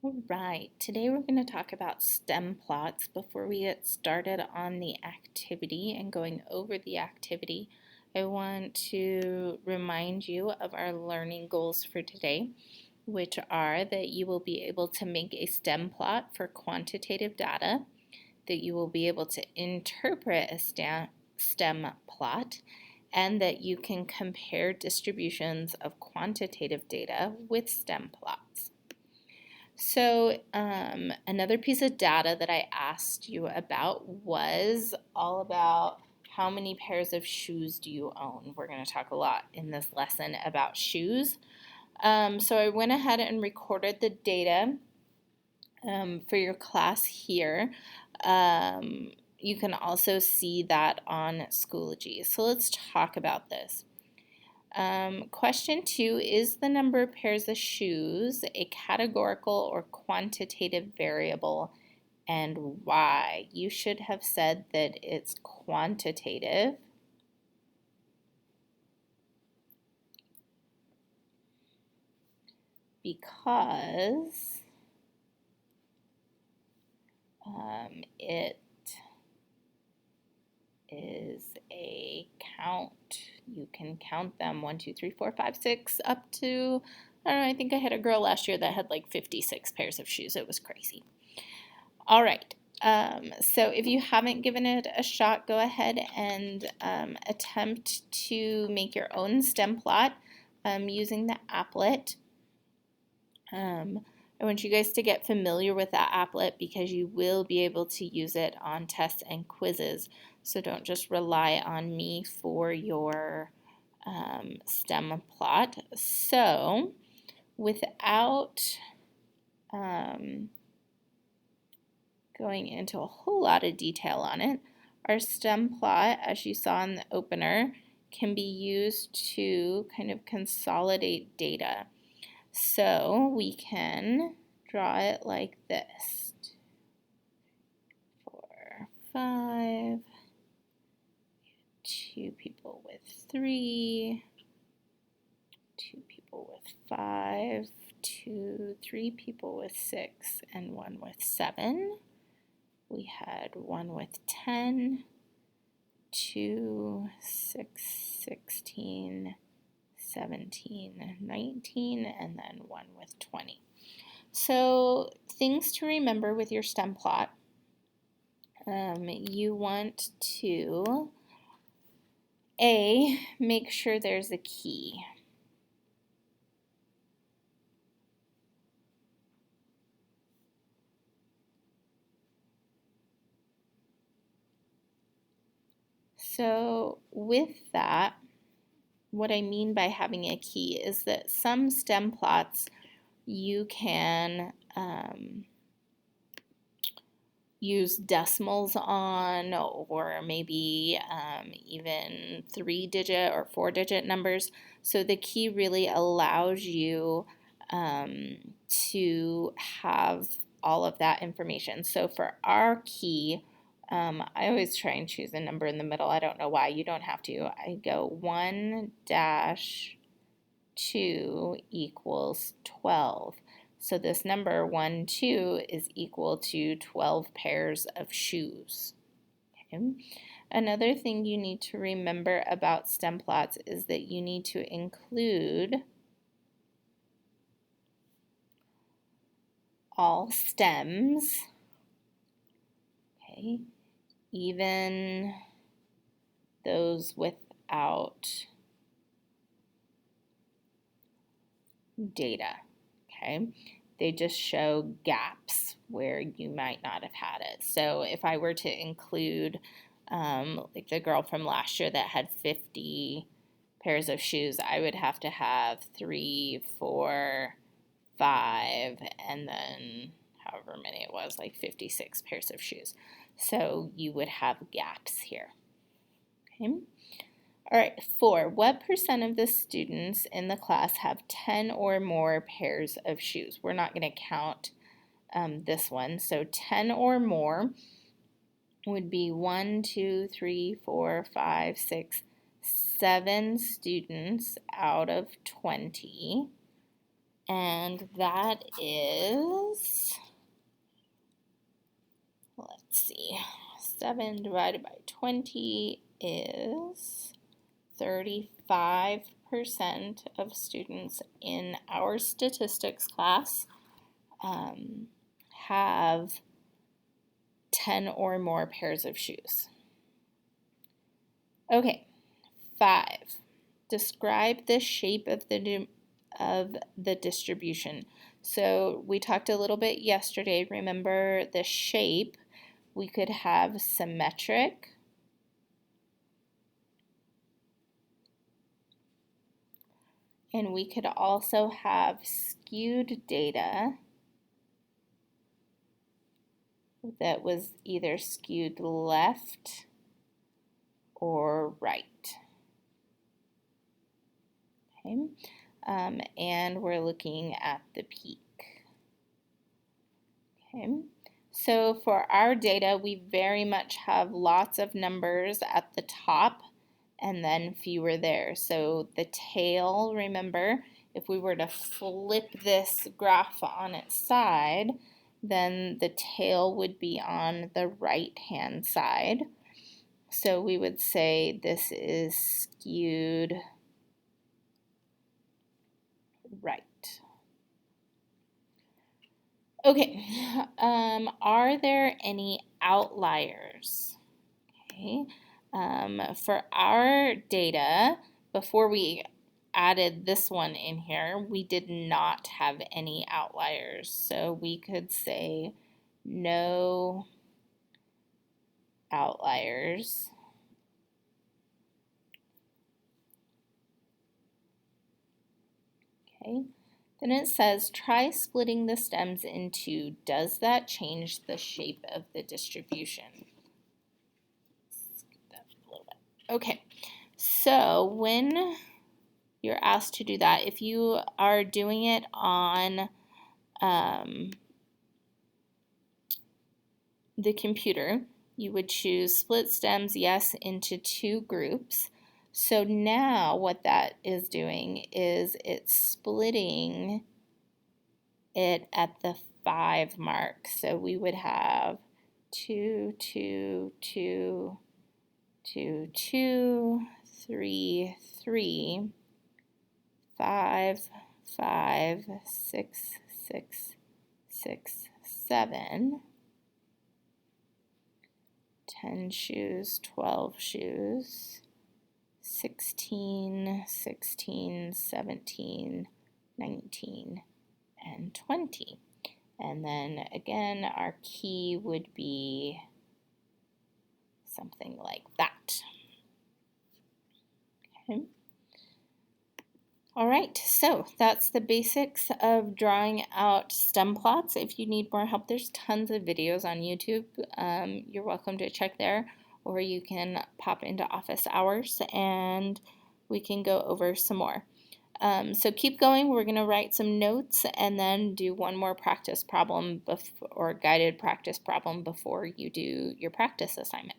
All right, today we're going to talk about stem plots. Before we get started on the activity and going over the activity, I want to remind you of our learning goals for today, which are that you will be able to make a stem plot for quantitative data, that you will be able to interpret a stem plot, and that you can compare distributions of quantitative data with stem plots. So another piece of data that I asked you about was all about how many pairs of shoes do you own. We're going to talk a lot in this lesson about shoes. So I went ahead and recorded the data for your class here. You can also see that on Schoology. So let's talk about this. Question 2, is the number of pairs of shoes a categorical or quantitative variable, and why? You should have said that it's quantitative because it is a count. You can count them 1, 2, 3, 4, 5, 6 up to, I don't know, I think I had a girl last year that had like 56 pairs of shoes. It was crazy. All right. So if you haven't given it a shot, go ahead and attempt to make your own stem plot using the applet. I want you guys to get familiar with that applet because you will be able to use it on tests and quizzes. So don't just rely on me for your stem plot. So without going into a whole lot of detail on it, our stem plot, as you saw in the opener, can be used to kind of consolidate data. So we can draw it like this. 4, 5, 2 people with 3, 2 people with 5, 3 people with 6, and 1 with 7. We had 1 with 10, 2, 6, 16, 17, 19, and then 1 with 20. So things to remember with your stem plot. You want to, make sure there's a key. So with that, what I mean by having a key is that some stem plots you can use decimals on, or maybe even 3-digit or 4-digit numbers. So the key really allows you to have all of that information. So for our key, I always try and choose a number in the middle. I don't know why. You don't have to. I go 1-2 equals 12. So this number 1, 2 is equal to 12 pairs of shoes. Okay. Another thing you need to remember about stem plots is that you need to include all stems, okay, even those without data, okay? They just show gaps where you might not have had it. So if I were to include like the girl from last year that had 50 pairs of shoes, I would have to have 3, 4, 5, and then however many it was, like 56 pairs of shoes. So you would have gaps here. Okay. All right, 4. What percent of the students in the class have 10 or more pairs of shoes? We're not going to count this one. So 10 or more would be 1, 2, 3, 4, 5, 6, 7 students out of 20. And that is, let's see, 7 divided by 20 is 35% of students in our statistics class have 10 or more pairs of shoes. Okay, 5. Describe the shape of the distribution. So we talked a little bit yesterday. Remember the shape? We could have symmetric, and we could also have skewed data that was either skewed left or right. Okay, and we're looking at the peak. Okay, so for our data, we very much have lots of numbers at the top and then fewer there. So the tail, remember, if we were to flip this graph on its side, then the tail would be on the right-hand side. So we would say this is skewed right. Okay, are there any outliers? Okay, for our data, before we added this one in here, we did not have any outliers. So we could say no outliers. Okay, then it says try splitting the stems in two. Does that change the shape of the distribution? Okay, so when you're asked to do that, if you are doing it on the computer, you would choose split stems, yes, into two groups. So now what that is doing is it's splitting it at the 5 mark. So we would have 2, 2, 2, 2, 2, 3, 3, 5, 5, 6, 6, 6, 7, 10 shoes, 12 shoes, 16, 16, 17, 19, and 20. And then again, our key would be something like that. Okay. All right, so that's the basics of drawing out stem plots. If you need more help, there's tons of videos on YouTube. You're welcome to check there, or you can pop into office hours and we can go over some more. So keep going. We're going to write some notes and then do one more practice problem or guided practice problem before you do your practice assignment.